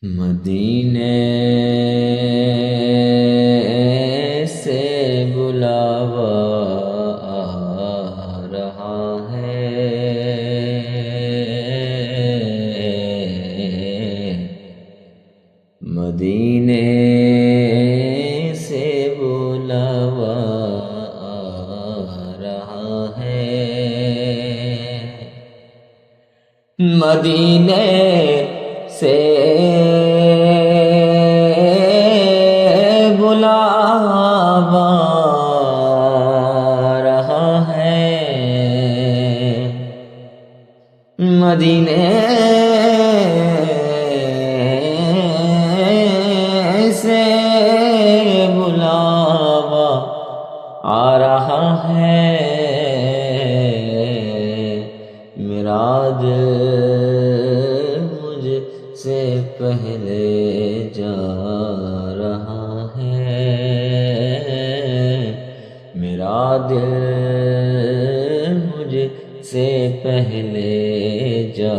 مدینے سے بلاوا آ رہا ہے، مدینے سے بلاوا آ رہا ہے، مدینے سے بلاوا رہا ہے، مدینے سے بلاوا آ رہا ہے، میرا دل مجھ سے پہلے جا رہا ہے، میرا دل مجھ سے پہلے جا